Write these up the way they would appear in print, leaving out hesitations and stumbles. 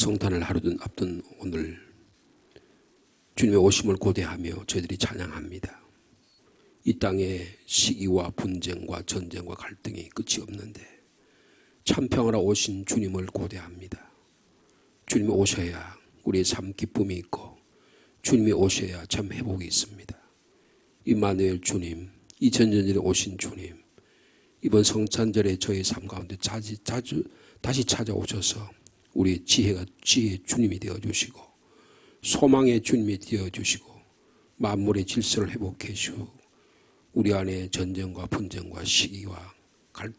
성탄을 하루 앞둔 오늘 주님의 오심을 고대하며 저희들이 찬양합니다. 이 땅에 시기와 분쟁과 전쟁과 갈등이 끝이 없는데 참평하러 오신 주님을 고대합니다. 주님이 오셔야 우리의 삶 기쁨이 있고 주님이 오셔야 참 회복이 있습니다. 임마누엘 주님, 2000년 전에 오신 주님, 이번 성탄절에 저희 삶 가운데 다시 찾아오셔서 우리의 지혜의 주님이 되어주시고 소망의 주님이 되어주시고 만물의 질서를 회복해 주시고 우리 안에 전쟁과 분쟁과 시기와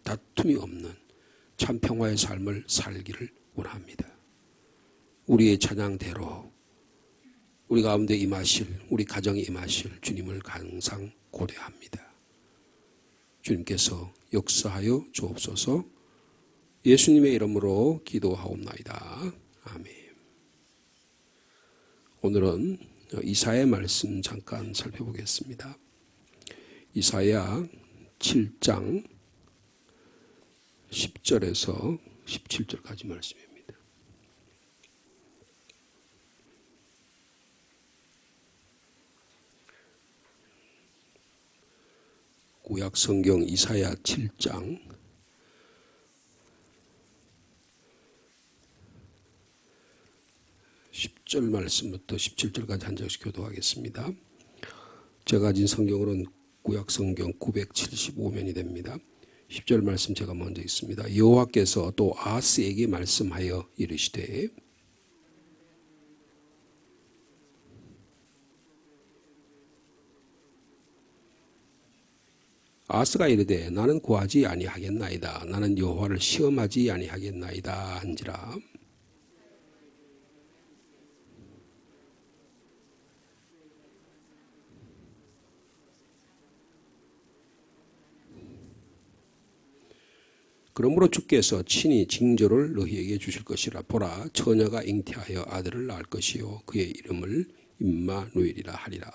다툼이 없는 참 평화의 삶을 살기를 원합니다. 우리의 찬양대로 우리 가운데 임하실, 우리 가정에 임하실 주님을 항상 고대합니다. 주님께서 역사하여 주옵소서. 예수님의 이름으로 기도하옵나이다. 아멘. 오늘은 이사야 말씀 잠깐 살펴보겠습니다. 이사야 7장 10절에서 17절까지 말씀입니다. 구약 성경 이사야 7장 10절 말씀부터 17절까지 한 절씩 교도하겠습니다. 제가 가진 성경으로는 구약 성경 975면이 됩니다. 10절 말씀 제가 먼저 읽습니다. 여호와께서 또 아하스에게 말씀하여 이르시되 아하스가 이르되 나는 구하지 아니하겠나이다. 나는 여호와를 시험하지 아니하겠나이다 한지라. 그러므로 주께서 친히 징조를 너희에게 주실 것이라. 보라, 처녀가 잉태하여 아들을 낳을 것이요 그의 이름을 임마누엘이라 하리라.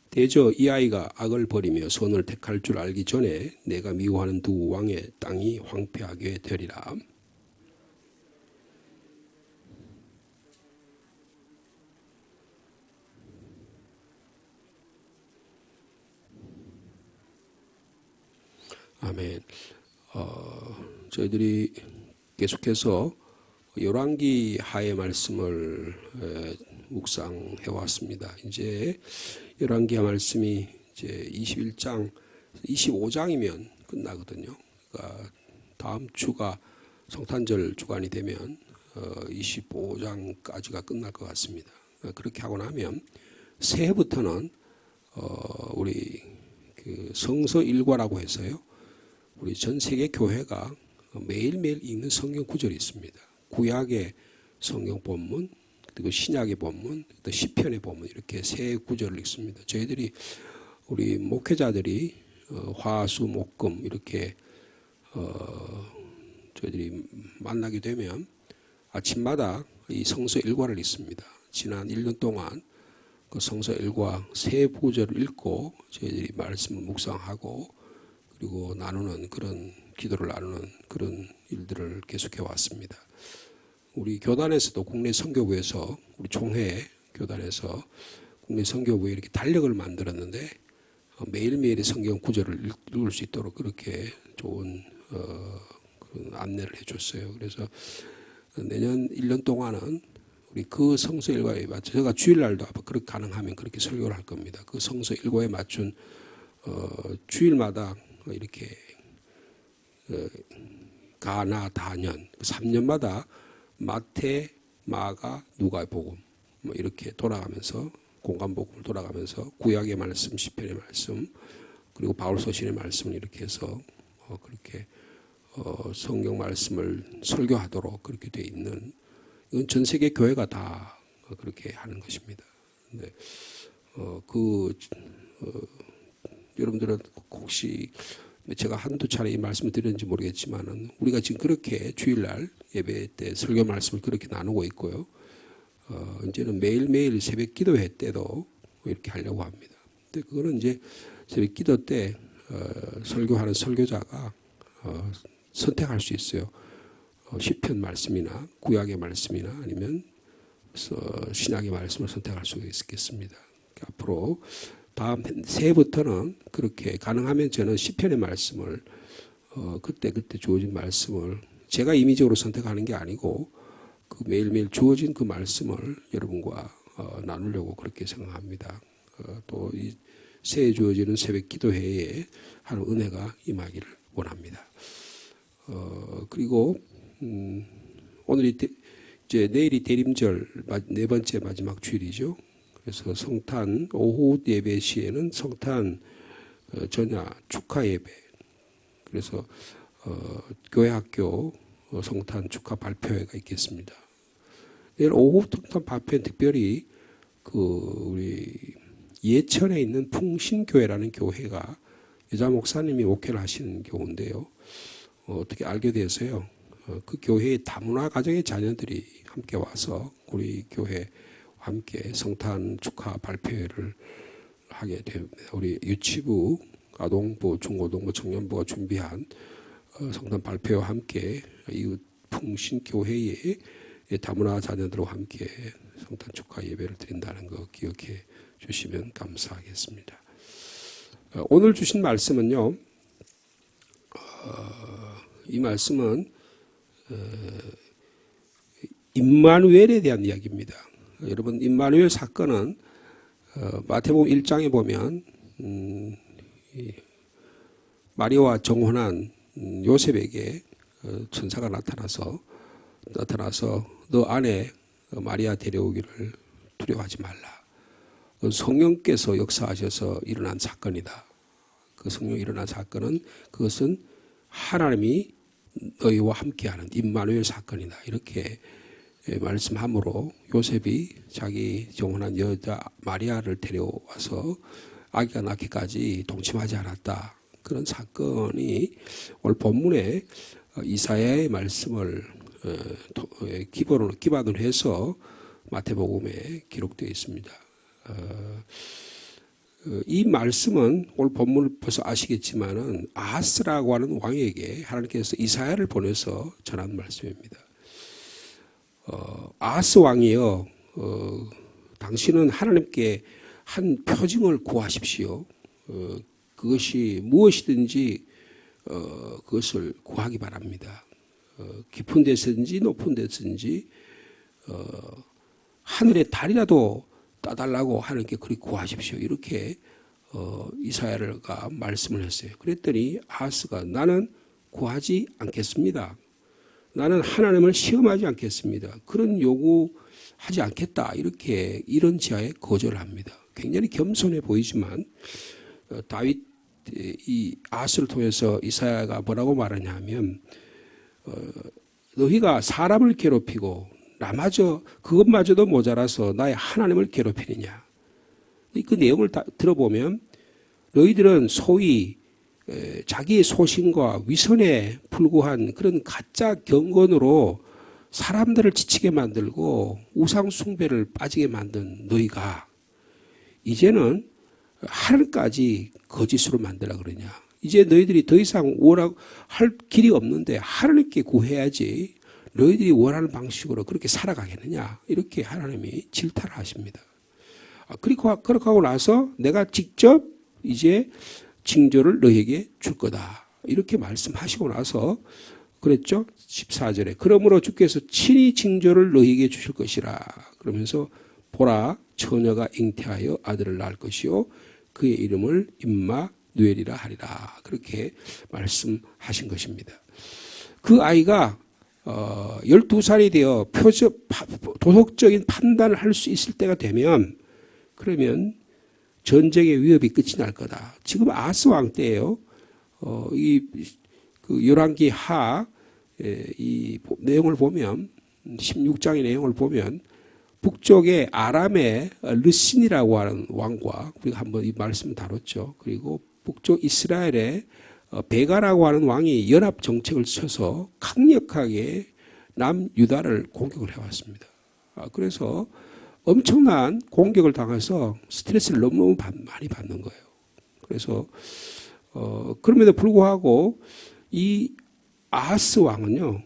대저 이 아이가 악을 버리며 선을 택할 줄 알기 전에 내가 미워하는 두 왕의 땅이 황폐하게 되리라. 아멘. 저희들이 계속해서 열왕기 하의 말씀을 묵상해 왔습니다. 이제 열왕기하 말씀이 이제 21장, 25장이면 끝나거든요. 그러니까 다음 주가 성탄절 주간이 되면 25장까지가 끝날 것 같습니다. 그렇게 하고 나면 새해부터는 우리 그 성서 일과라고 해서요. 우리 전 세계 교회가 매일매일 읽는 성경 구절이 있습니다. 구약의 성경 본문, 그리고 신약의 본문, 또 시편의 본문 이렇게 세 구절을 읽습니다. 저희들이 우리 목회자들이 화수 목금 이렇게 저희들이 만나게 되면 아침마다 이 성서 일과를 읽습니다. 지난 1년 동안 그 성서 일과 세 구절을 읽고 저희들이 말씀을 묵상하고 그리고 나누는 그런 기도를 나누는 그런 일들을 계속해 왔습니다. 우리 교단에서도 국내 선교부에서 우리 총회 교단에서 국내 선교부에 이렇게 달력을 만들었는데 매일매일의 성경 구절을 읽을 수 있도록 그렇게 좋은 그런 안내를 해줬어요. 그래서 내년 1년 동안은 우리 그 성서 일과에 맞춰 제가 주일날도 아마 그렇게 가능하면 그렇게 설교를 할 겁니다. 그 성서 일과에 맞춘 주일마다 이렇게 가나 다년 3년마다 마태, 마가, 누가복음 뭐 이렇게 돌아가면서 공간복음을 돌아가면서 구약의 말씀, 시편의 말씀 그리고 바울서신의 말씀을 이렇게 해서 그렇게 성경 말씀을 설교하도록 그렇게 돼 있는 이건 전 세계 교회가 다 그렇게 하는 것입니다. 근데 여러분들은 혹시 제가 한두 차례 이 말씀을 드렸는지 모르겠지만은 우리가 지금 그렇게 주일날 예배 때 설교 말씀을 그렇게 나누고 있고요. 이제는 매일매일 새벽 기도회 때도 이렇게 하려고 합니다. 근데 그거는 이제 새벽 기도 때 설교하는 설교자가 선택할 수 있어요. 시편 말씀이나 구약의 말씀이나 아니면 신약의 말씀을 선택할 수 있겠습니다. 앞으로 다음 새해부터는 그렇게 가능하면 저는 시편의 말씀을 그때 주어진 말씀을 제가 임의적으로 선택하는 게 아니고 그 매일매일 주어진 그 말씀을 여러분과 나누려고 그렇게 생각합니다. 또 이 새해 주어지는 새벽 기도회에 하는 은혜가 임하기를 원합니다. 그리고 오늘이 이제 내일이 대림절 네 번째 마지막 주일이죠. 그래서 성탄 오후 예배 시에는 성탄 전야 축하 예배. 그래서 교회 학교 성탄 축하 발표회가 있겠습니다. 내일 오후 성탄 발표회는 특별히 우리 예천에 있는 풍신교회라는 교회가 여자 목사님이 목회를 하시는 교회인데요. 어떻게 알게 돼서요. 그 교회의 다문화 가정의 자녀들이 함께 와서 우리 교회와 함께 성탄 축하 발표회를 하게 됩니다. 우리 유치부, 아동부, 중고등부, 청년부가 준비한 성탄 발표와 함께 이웃 풍신교회의 다문화 자녀들과 함께 성탄 축하 예배를 드린다는 거 기억해 주시면 감사하겠습니다. 오늘 주신 말씀은요. 이 말씀은 임마누엘에 대한 이야기입니다. 여러분 임마누엘 사건은 마태복음 1장에 보면 마리아와 정혼한 요셉에게 천사가 나타나서 너 아내 마리아 데려오기를 두려워하지 말라. 성령께서 역사하셔서 일어난 사건이다. 그 성령이 일어난 사건은 그것은 하나님이 너희와 함께하는 임마누엘 사건이다. 이렇게 말씀함으로 요셉이 자기 정혼한 여자 마리아를 데려와서 아기가 낳기까지 동침하지 않았다. 그런 사건이 오늘 본문에 이사야의 말씀을 기반으로 해서 마태복음에 기록되어 있습니다. 이 말씀은 오늘 본문을 벌써 아시겠지만은 아하스라고 하는 왕에게 하나님께서 이사야를 보내서 전한 말씀입니다. 아하스 왕이여, 당신은 하나님께 한 표징을 구하십시오. 그것이 무엇이든지 그것을 구하기 바랍니다. 깊은 데서든지 높은 데서든지 하늘의 달이라도 따달라고 하나님께 그렇게 구하십시오. 이렇게 이사야가 말씀을 했어요. 그랬더니 아하스가 나는 구하지 않겠습니다. 나는 하나님을 시험하지 않겠습니다. 그런 요구하지 않겠다. 이런 지하에 거절을 합니다. 굉장히 겸손해 보이지만 다윗 이 아하스를 통해서 이사야가 뭐라고 말하냐 하면 너희가 사람을 괴롭히고 나마저 그것마저도 모자라서 나의 하나님을 괴롭히느냐. 그 내용을 다 들어보면 너희들은 소위 자기의 소신과 위선에 불구한 그런 가짜 경건으로 사람들을 지치게 만들고 우상 숭배를 빠지게 만든 너희가 이제는 하늘까지 거짓으로 만들라 그러냐. 이제 너희들이 더 이상 할 길이 없는데 하나님께 구해야지 너희들이 원하는 방식으로 그렇게 살아가겠느냐. 이렇게 하나님이 질타를 하십니다. 그렇게 하고 나서 내가 직접 이제 징조를 너희에게 줄 거다. 이렇게 말씀하시고 나서 그랬죠. 14절에 그러므로 주께서 친히 징조를 너희에게 주실 것이라. 그러면서 보라 처녀가 잉태하여 아들을 낳을 것이요 그의 이름을 임마누엘이라 하리라. 그렇게 말씀하신 것입니다. 그 아이가 12살이 되어 도덕적인 판단을 할 수 있을 때가 되면 그러면 전쟁의 위협이 끝이 날 거다. 지금 아하스 왕 때예요. 그 열왕기 이 내용을 보면 16장의 내용을 보면 북쪽의 아람의 르신이라고 하는 왕과 우리가 한번 이 말씀 다뤘죠. 그리고 북쪽 이스라엘의 베가라고 하는 왕이 연합 정책을 쳐서 강력하게 남유다를 공격을 해왔습니다. 그래서 엄청난 공격을 당해서 스트레스를 너무너무 많이 받는 거예요. 그래서 그럼에도 불구하고 이 아하스 왕은요,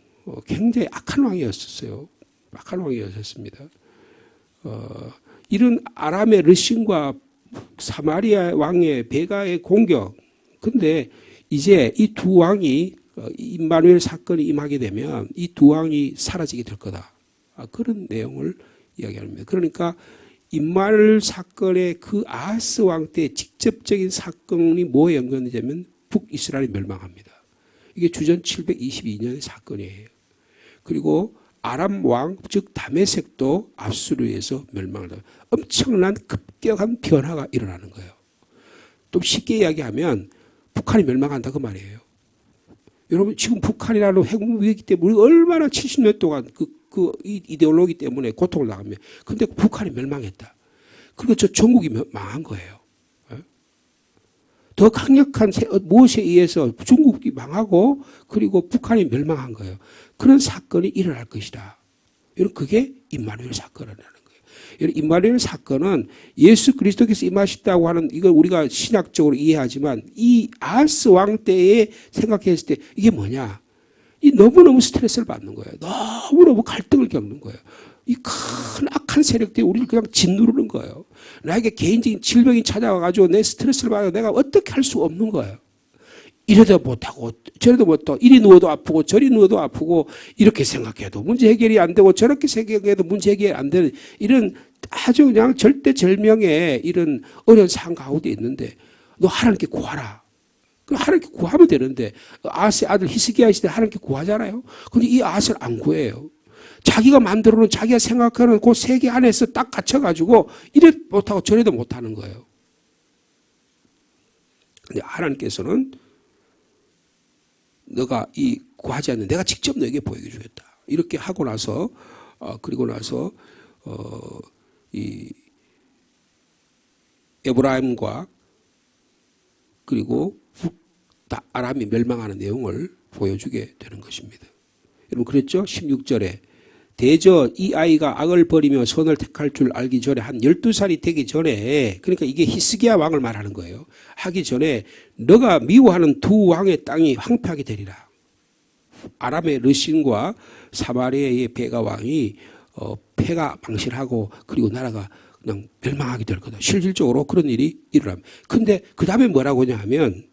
굉장히 악한 왕이었었어요. 악한 왕이었습니다. 이런 아람의 르신과 사마리아 왕의 베가의 공격. 근데 이제 이 두 왕이 임마누엘 사건이 임하게 되면 이 두 왕이 사라지게 될 거다. 그런 내용을 이야기합니다. 그러니까 임마누엘 사건의 그 아하스 왕 때 직접적인 사건이 뭐에 연관되냐면 북이스라엘이 멸망합니다. 이게 주전 722년의 사건이에요. 그리고 아람 왕, 즉 다메섹도 압수르에서 멸망을 해요. 엄청난 급격한 변화가 일어나는 거예요. 또 쉽게 이야기하면 북한이 멸망한다 그 말이에요. 여러분 지금 북한이라는 핵무기이기 때문에 우리가 얼마나 70년 동안 그 이데올로기 때문에 고통을 당하며 근데 북한이 멸망했다. 그리고 저 전국이 망한 거예요. 더 강력한 무엇에 의해서 중국이 망하고 그리고 북한이 멸망한 거예요. 그런 사건이 일어날 것이다. 여러분 그게 임마누엘 사건이라는 거예요. 여러분 임마누엘 사건은 예수 그리스도께서 임하셨다고 하는 이걸 우리가 신학적으로 이해하지만 이 아하스 왕 때에 생각했을 때 이게 뭐냐? 이 너무너무 스트레스를 받는 거예요. 너무너무 갈등을 겪는 거예요. 이 큰 악한 세력들이 우리를 그냥 짓누르는 거예요. 나에게 개인적인 질병이 찾아와가지고 내 스트레스를 받아 내가 어떻게 할 수 없는 거예요. 이래도 못하고 저래도 못하고 이리 누워도 아프고 저리 누워도 아프고 이렇게 생각해도 문제 해결이 안 되고 저렇게 생각해도 문제 해결이 안 되는 이런 아주 그냥 절대절명의 이런 어려운 상황 가운데 있는데 너 하나님께 구하라. 하나님께 구하면 되는데 아하스의 아들 히스기야 시대 하나님께 구하잖아요. 근데 이 아하스를 안 구해요. 자기가 만들어놓은 자기가 생각하는 그 세계 안에서 딱 갇혀가지고 이래 못하고 저래도 못하는 거예요. 근데 하나님께서는 너가 이 구하지 않는 내가 직접 너에게 보여주겠다. 이렇게 하고 나서 그리고 나서 이 에브라임과 그리고 아람이 멸망하는 내용을 보여주게 되는 것입니다. 여러분 그랬죠? 16절에 대저 이 아이가 악을 버리며 선을 택할 줄 알기 전에 한 12살이 되기 전에 그러니까 이게 히스기야 왕을 말하는 거예요. 하기 전에 너가 미워하는 두 왕의 땅이 황폐하게 되리라. 아람의 르신과 사마리아의 베가 왕이 폐가 망실하고 그리고 나라가 그냥 멸망하게 될 거다. 실질적으로 그런 일이 일어납니다. 근데 그 다음에 뭐라고 하냐면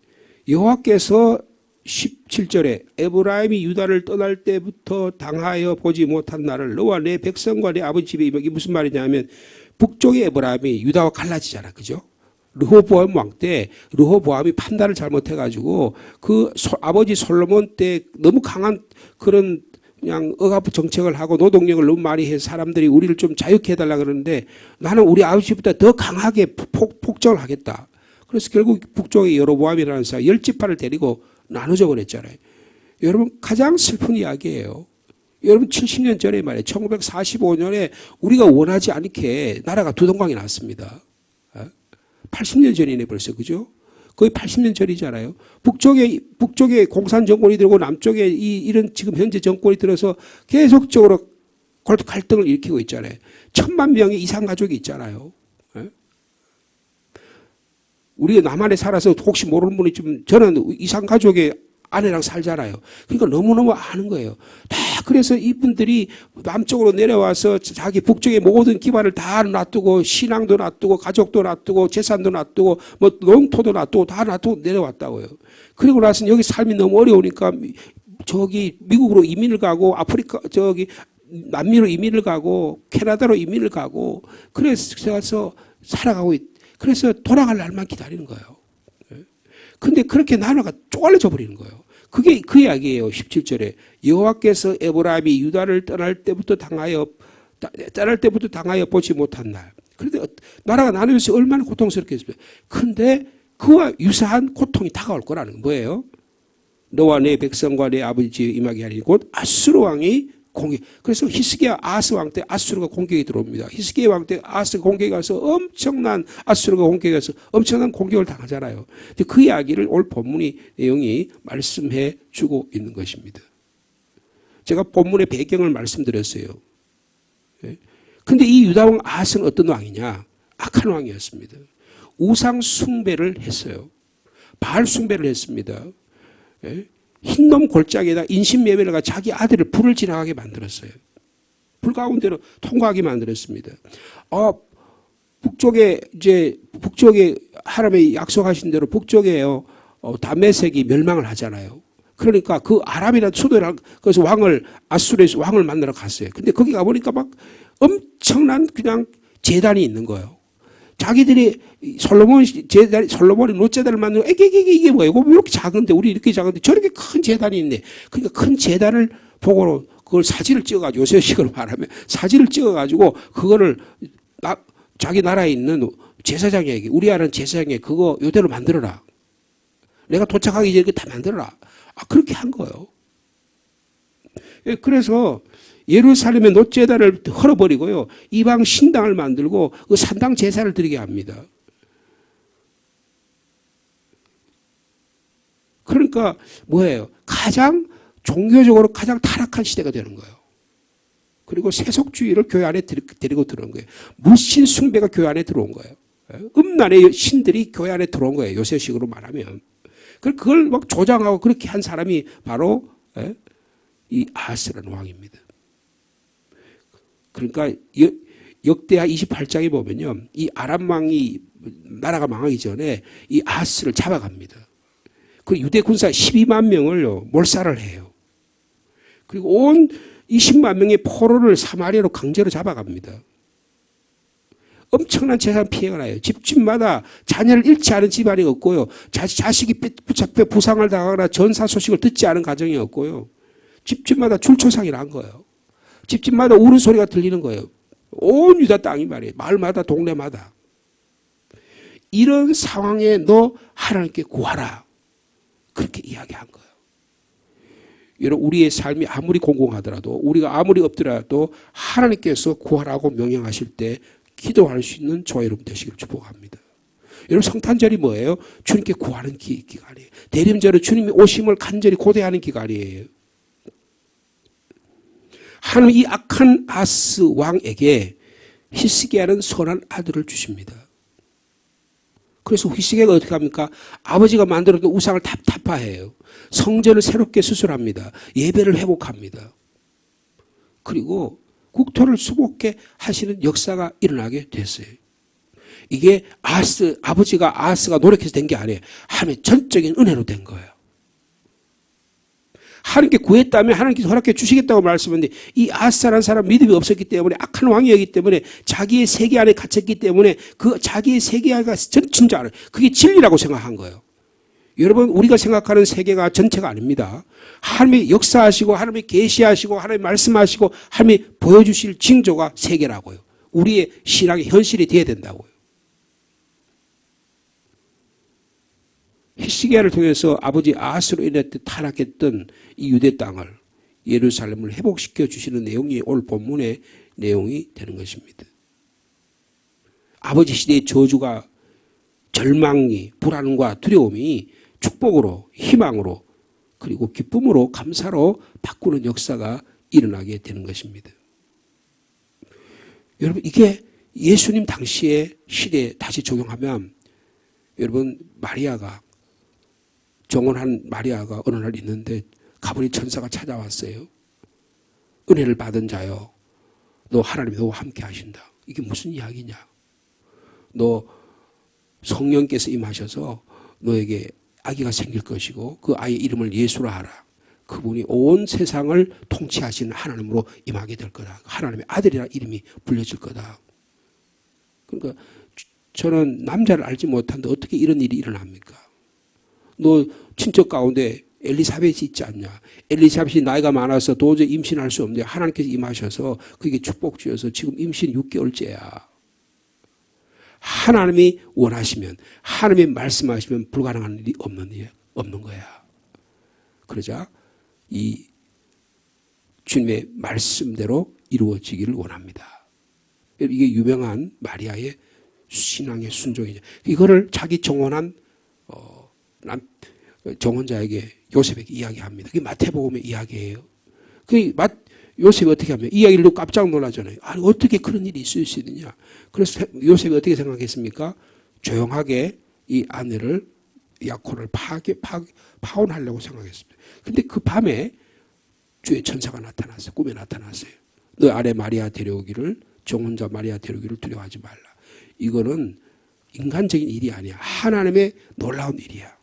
여호와께서 17절에 에브라임이 유다를 떠날 때부터 당하여 보지 못한 나를 너와 내 백성과 내 아버지 집에 이게 무슨 말이냐면 북쪽의 에브라임이 유다와 갈라지잖아. 그죠? 르호보암 왕 때 르호보암이 판단을 잘못해가지고 그 아버지 솔로몬 때 너무 강한 그런 그냥 억압 정책을 하고 노동력을 너무 많이 해서 사람들이 우리를 좀 자유케 해달라 그러는데 나는 우리 아버지보다 더 강하게 폭정을 하겠다. 그래서 결국 북쪽의 여로보암이라는 사람 10지파를 데리고 나눠져 버렸잖아요. 여러분 가장 슬픈 이야기예요. 여러분 70년 전에 말이에요. 1945년에 우리가 원하지 않게 나라가 두동강이 났습니다. 80년 전이네 벌써 그죠? 거의 80년 전이잖아요. 북쪽에 공산 정권이 들고 남쪽에 이런 지금 현재 정권이 들어서 계속적으로 갈등을 일으키고 있잖아요. 1000만 명의 이산 가족이 있잖아요. 우리가 남한에 살아서 혹시 모르는 분이 좀 저는 이산 가족의 아내랑 살잖아요. 그러니까 너무너무 아는 거예요. 다 그래서 이분들이 남쪽으로 내려와서 자기 북쪽의 모든 기반을 다 놔두고 신앙도 놔두고 가족도 놔두고 재산도 놔두고 뭐 농토도 놔두고 다 놔두고 내려왔다고요. 그리고 나서 여기 삶이 너무 어려우니까 저기 미국으로 이민을 가고 아프리카 저기 남미로 이민을 가고 캐나다로 이민을 가고 그래서 살아가고 그래서 돌아갈 날만 기다리는 거예요. 근데 그렇게 나라가 쪼갈려져 버리는 거예요. 그게 그 이야기예요. 17절에 여호와께서 에브라임이 유다를 떠날 때부터 당하여 보지 못한 날. 그런데 나라가 나누어서 얼마나 고통스럽겠습니까? 근데 그와 유사한 고통이 다가올 거라는 건 뭐예요? 너와 내 백성과 내 아버지 임하게 하리니 곧 아수르 왕이 공격. 그래서 히스기야 아하스 왕 때 아수르가 공격이 들어옵니다. 히스기야 왕 때 아하스가 공격이 가서 아수르가 공격이 가서 엄청난 공격을 당하잖아요. 그 이야기를 오늘 본문의 내용이 말씀해 주고 있는 것입니다. 제가 본문의 배경을 말씀드렸어요. 근데 이 유다 왕 아하스는 어떤 왕이냐? 악한 왕이었습니다. 우상 숭배를 했어요. 바알 숭배를 했습니다. 예? 흰놈 골짜기에다 인신매매가 자기 아들을 불을 지나가게 만들었어요. 불 가운데로 통과하게 만들었습니다. 북쪽에 하나님이 약속하신 대로 북쪽에요. 다메섹이 멸망을 하잖아요. 그러니까 그 아람이라는 수도를 그래서 아수르에서 왕을 만나러 갔어요. 근데 거기 가보니까 막 엄청난 그냥 제단이 있는 거예요. 자기들이 솔로몬이 롯제단을 만들고 이게 뭐예요? 왜 이렇게 작은데 우리 이렇게 작은데 저렇게 큰 제단이 있네. 그러니까 큰 제단을 보고 그걸 사진을 찍어가지고 요새식으로 말하면 사진을 찍어가지고 그거를 자기 나라에 있는 제사장에게 우리아는 제사장에게 그거 요대로 만들어라. 내가 도착하기 전에 다 만들어라. 그렇게 한 거예요. 그래서 예루살렘의 놋제단을 헐어버리고요. 이방 신당을 만들고 그 산당 제사를 드리게 합니다. 그러니까 뭐예요? 종교적으로 가장 타락한 시대가 되는 거예요. 그리고 세속주의를 교회 안에 데리고 들어온 거예요. 물신 숭배가 교회 안에 들어온 거예요. 음란의 신들이 교회 안에 들어온 거예요. 요새식으로 말하면. 그걸 막 조장하고 그렇게 한 사람이 바로 이 아하스라는 왕입니다. 그러니까 역대하 28장에 보면요. 이 아람 왕이 나라가 망하기 전에 이 아하스를 잡아갑니다. 그 유대 군사 12만 명을 몰살을 해요. 그리고 온 20만 명의 포로를 사마리아로 강제로 잡아갑니다. 엄청난 재산 피해가 나요. 집집마다 자녀를 잃지 않은 집안이 없고요. 자식이 붙잡혀 부상을 당하거나 전사 소식을 듣지 않은 가정이 없고요. 집집마다 줄초상이 난 거예요. 집집마다 우는 소리가 들리는 거예요. 온 유다 땅이 말이에요. 마을마다 동네마다. 이런 상황에 너 하나님께 구하라. 그렇게 이야기한 거예요. 여러분 우리의 삶이 아무리 공공하더라도 우리가 아무리 없더라도 하나님께서 구하라고 명령하실 때 기도할 수 있는 저와 여러분 되시길 축복합니다. 여러분 성탄절이 뭐예요? 주님께 구하는 기간이에요. 대림절은 주님의 오심을 간절히 고대하는 기간이에요. 하나님 이 악한 아스 왕에게 히스기야는 선한 아들을 주십니다. 그래서 히스기야가 어떻게 합니까? 아버지가 만들었던 우상을 타파해요. 성전을 새롭게 수술합니다. 예배를 회복합니다. 그리고 국토를 수복게 하시는 역사가 일어나게 됐어요. 이게 아버지가 아하스가 노력해서 된 게 아니에요. 하나님의 전적인 은혜로 된 거예요. 하나님께 구했다면 하나님께서 허락해 주시겠다고 말씀했는데 이 아하스라는 사람 믿음이 없었기 때문에 악한 왕이었기 때문에 자기의 세계 안에 갇혔기 때문에 그 자기의 세계가 전체인 알아요. 그게 진리라고 생각한 거예요. 여러분 우리가 생각하는 세계가 전체가 아닙니다. 하나님이 역사하시고 하나님이 계시하시고 하나님이 말씀하시고 하나님이 보여주실 징조가 세계라고요. 우리의 신앙의 현실이 되어야 된다고요. 히스기야를 통해서 아버지 아하스로 인해 타락했던 이 유대 땅을 예루살렘을 회복시켜 주시는 내용이 오늘 본문의 내용이 되는 것입니다. 아버지 시대의 저주가 절망이 불안과 두려움이 축복으로 희망으로 그리고 기쁨으로 감사로 바꾸는 역사가 일어나게 되는 것입니다. 여러분 이게 예수님 당시의 시대에 다시 적용하면 여러분 마리아가 정혼한 마리아가 어느 날 있는데 가브리엘 천사가 찾아왔어요. 은혜를 받은 자여 너 하나님이 너와 함께 하신다. 이게 무슨 이야기냐. 너 성령께서 임하셔서 너에게 아기가 생길 것이고 그 아이의 이름을 예수라 하라. 그분이 온 세상을 통치하시는 하나님으로 임하게 될 거다. 하나님의 아들이라 이름이 불려질 거다. 그러니까 저는 남자를 알지 못하는데 어떻게 이런 일이 일어납니까? 너 친척 가운데 엘리사벳이 있지 않냐. 엘리사벳이 나이가 많아서 도저히 임신할 수 없는데 하나님께서 임하셔서 그게 축복 주셔서 지금 임신 6개월째야. 하나님이 원하시면 하나님이 말씀하시면 불가능한 일이 없는 거야. 그러자 이 주님의 말씀대로 이루어지기를 원합니다. 이게 유명한 마리아의 신앙의 순종이죠. 이거를 자기 정혼한 정혼자에게 요셉에게 이야기합니다. 그게 마태복음의 이야기예요. 요셉이 어떻게 하면 이 이야기를 듣고 깜짝 놀라잖아요. 아니 어떻게 그런 일이 있을 수 있느냐. 그래서 요셉이 어떻게 생각했습니까? 조용하게 이 아내를 야코를 파혼하려고 생각했습니다. 근데 그 밤에 주의 천사가 나타났어요. 꿈에 나타났어요. 너 아래 마리아 데려오기를, 정혼자 마리아 데려오기를 두려워하지 말라. 이거는 인간적인 일이 아니야. 하나님의 놀라운 일이야.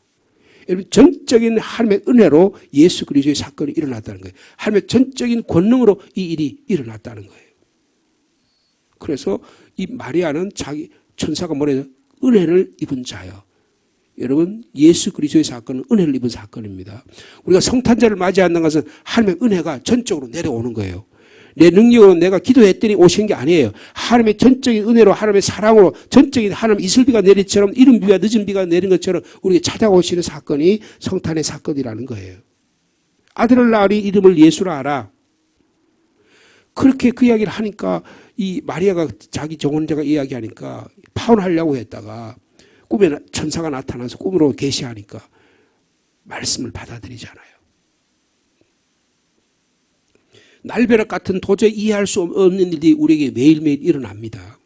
여러분, 전적인 하나님의 은혜로 예수 그리스도의 사건이 일어났다는 거예요. 하나님의 전적인 권능으로 이 일이 일어났다는 거예요. 그래서 이 마리아는 자기 천사가 뭐래요? 은혜를 입은 자요. 여러분, 예수 그리스도의 사건은 은혜를 입은 사건입니다. 우리가 성탄절을 맞이하는 것은 하나님의 은혜가 전적으로 내려오는 거예요. 내 능력으로 내가 기도했더니 오신 게 아니에요. 하나님의 전적인 은혜로, 하나님의 사랑으로, 전적인 하나님 이슬비가 내리처럼, 이른 비와 늦은 비가 내린 것처럼 우리에게 찾아오시는 사건이 성탄의 사건이라는 거예요. 아들을 낳으리 이름을 예수라 하라. 그렇게 그 이야기를 하니까 이 마리아가 자기 정혼자가 이야기하니까 파혼하려고 했다가 꿈에 천사가 나타나서 꿈으로 계시하니까 말씀을 받아들이잖아요. 날벼락 같은 도저히 이해할 수 없는 일이 우리에게 매일매일 일어납니다.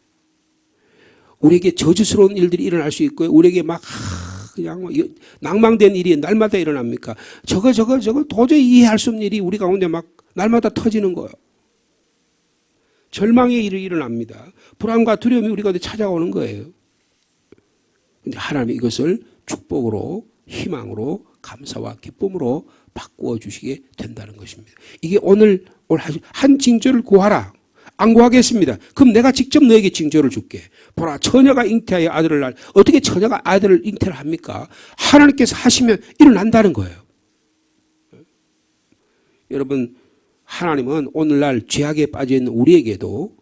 우리에게 저주스러운 일들이 일어날 수 있고요. 우리에게 막 그냥 낭망된 일이 날마다 일어납니까? 저거 도저히 이해할 수 없는 일이 우리 가운데 막 날마다 터지는 거예요. 절망의 일이 일어납니다. 불안과 두려움이 우리 가운데 찾아오는 거예요. 근데 하나님이 이것을 축복으로, 희망으로, 감사와 기쁨으로 바꾸어 주시게 된다는 것입니다. 이게 오늘 한 징조를 구하라. 안 구하겠습니다. 그럼 내가 직접 너에게 징조를 줄게. 보라, 처녀가 잉태하여 아들을 낳을. 어떻게 처녀가 아들을 잉태를 합니까? 하나님께서 하시면 일어난다는 거예요. 여러분, 하나님은 오늘날 죄악에 빠져있는 우리에게도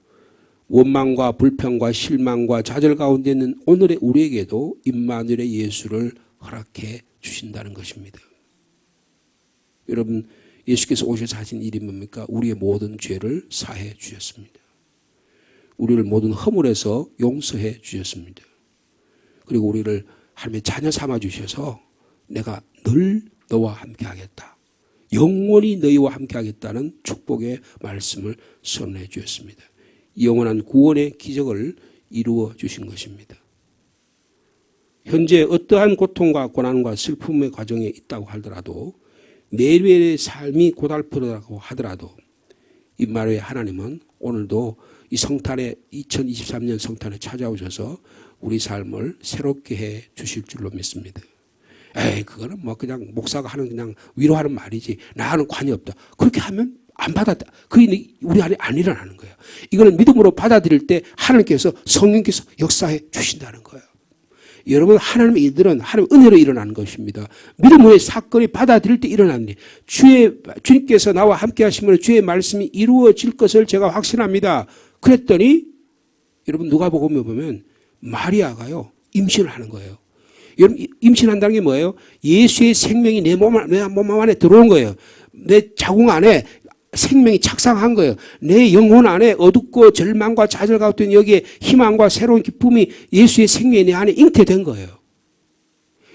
원망과 불평과 실망과 좌절 가운데 있는 오늘의 우리에게도 임마누엘의 예수를 허락해 주신다는 것입니다. 여러분, 예수께서 오셔서 하신 일이 뭡니까? 우리의 모든 죄를 사해 주셨습니다. 우리를 모든 허물에서 용서해 주셨습니다. 그리고 우리를 하나님의 자녀 삼아 주셔서 내가 늘 너와 함께 하겠다. 영원히 너희와 함께 하겠다는 축복의 말씀을 선언해 주셨습니다. 영원한 구원의 기적을 이루어 주신 것입니다. 현재 어떠한 고통과 고난과 슬픔의 과정에 있다고 하더라도 매일매일의 삶이 고달프다고 하더라도 임마누엘 하나님은 오늘도 이 성탄에 2023년 성탄에 찾아오셔서 우리 삶을 새롭게 해 주실 줄로 믿습니다. 그거는 뭐 그냥 목사가 하는 그냥 위로하는 말이지 나하고는 관이 없다. 그렇게 하면 안 받았다. 그 일이 우리 안에 안 일어나는 거예요. 이거는 믿음으로 받아들일 때 하나님께서 성령께서 역사해 주신다는 거예요. 여러분, 하나님의 일들은 하나님의 은혜로 일어나는 것입니다. 믿음의 사건이 받아들일 때 일어나는 일. 주님께서 나와 함께 하시면 주의 말씀이 이루어질 것을 제가 확신합니다. 그랬더니 여러분 누가복음에 보면 마리아가요 임신을 하는 거예요. 여러분, 임신한다는 게 뭐예요? 예수의 생명이 내 몸 안에 들어온 거예요. 내 자궁 안에 생명이 착상한 거예요. 내 영혼 안에 어둡고 절망과 좌절 가운데 있는 여기에 희망과 새로운 기쁨이 예수의 생명이 내 안에 잉태된 거예요.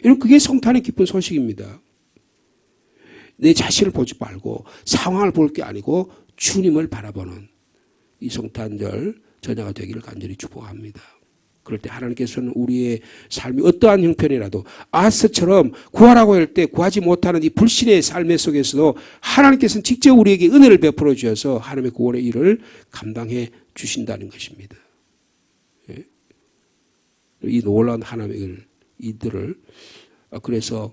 여러분, 그게 성탄의 기쁜 소식입니다. 내 자신을 보지 말고 상황을 볼 게 아니고 주님을 바라보는 이 성탄절 전야가 되기를 간절히 축복합니다. 그럴 때 하나님께서는 우리의 삶이 어떠한 형편이라도 아하스처럼 구하라고 할 때 구하지 못하는 이 불신의 삶 속에서도 하나님께서는 직접 우리에게 은혜를 베풀어 주셔서 하나님의 구원의 일을 감당해 주신다는 것입니다. 이 놀라운 하나님의 이들을 그래서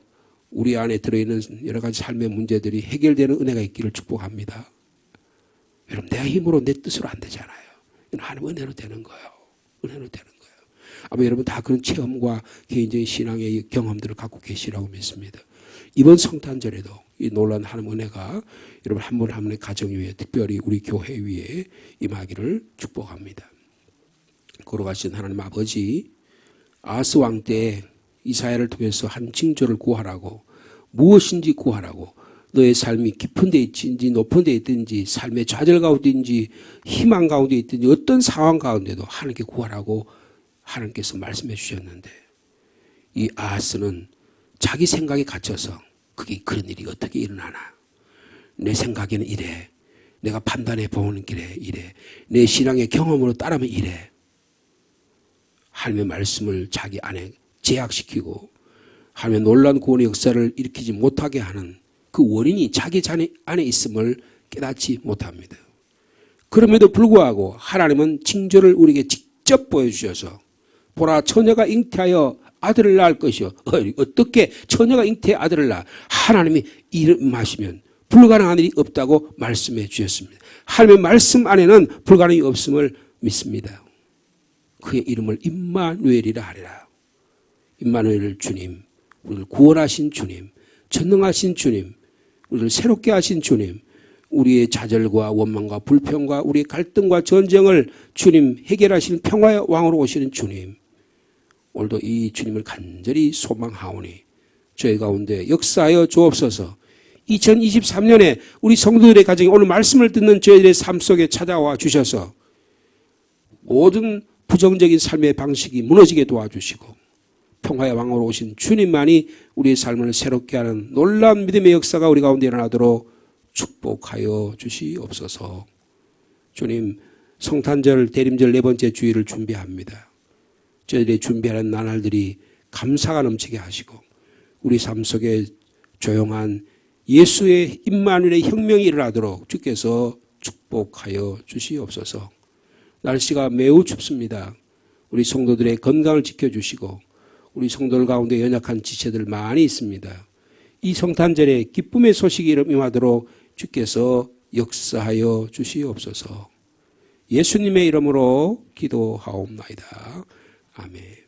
우리 안에 들어있는 여러 가지 삶의 문제들이 해결되는 은혜가 있기를 축복합니다. 여러분, 내 힘으로 내 뜻으로 안 되잖아요. 이건 하나님 은혜로 되는 거예요. 은혜로 되는 거예요. 아마 여러분 다 그런 체험과 개인적인 신앙의 경험들을 갖고 계시라고 믿습니다. 이번 성탄절에도 이 놀라운 하나님 은혜가 여러분 한 분 한 분의 가정 위에 특별히 우리 교회 위에 임하기를 축복합니다. 걸어가신 하나님 아버지, 아하스 왕 때 이사야를 통해서 한 징조를 구하라고, 무엇인지 구하라고, 너의 삶이 깊은 데 있든지 높은 데 있든지 삶의 좌절 가운데 있든지 희망 가운데 있든지 어떤 상황 가운데도 하나님께 구하라고 하나님께서 말씀해 주셨는데 이 아하스는 자기 생각에 갇혀서 그게 그런 일이 어떻게 일어나나, 내 생각에는 이래, 내가 판단해 보는 길에 이래, 내 신앙의 경험으로 따르면 이래, 하나님의 말씀을 자기 안에 제약시키고 하나님의 놀라운 구원의 역사를 일으키지 못하게 하는 그 원인이 자기 자녀 안에 있음을 깨닫지 못합니다. 그럼에도 불구하고 하나님은 징조를 우리에게 직접 보여주셔서 보라 처녀가 잉태하여 아들을 낳을 것이요. 어떻게 처녀가 잉태해 아들을 낳아? 하나님이 이름하시면 불가능한 일이 없다고 말씀해 주셨습니다. 하나님의 말씀 안에는 불가능이 없음을 믿습니다. 그의 이름을 임마누엘이라 하리라. 임마누엘 주님, 우리를 구원하신 주님, 전능하신 주님, 우리를 새롭게 하신 주님, 우리의 좌절과 원망과 불평과 우리의 갈등과 전쟁을 주님 해결하시는 평화의 왕으로 오시는 주님, 오늘도 이 주님을 간절히 소망하오니 저희 가운데 역사하여 주옵소서. 2023년에 우리 성도들의 가정에 오늘 말씀을 듣는 저희들의 삶 속에 찾아와 주셔서 모든 부정적인 삶의 방식이 무너지게 도와주시고 평화의 왕으로 오신 주님만이 우리의 삶을 새롭게 하는 놀라운 믿음의 역사가 우리 가운데 일어나도록 축복하여 주시옵소서. 주님, 성탄절 대림절 4번째 주일을 준비합니다. 저희들이 준비하는 나날들이 감사가 넘치게 하시고 우리 삶 속에 조용한 예수의 임마누엘의 혁명이 일어나도록 주께서 축복하여 주시옵소서. 날씨가 매우 춥습니다. 우리 성도들의 건강을 지켜주시고 우리 성도들 가운데 연약한 지체들 많이 있습니다. 이 성탄절에 기쁨의 소식이 임하도록 주께서 역사하여 주시옵소서. 예수님의 이름으로 기도하옵나이다. 아멘.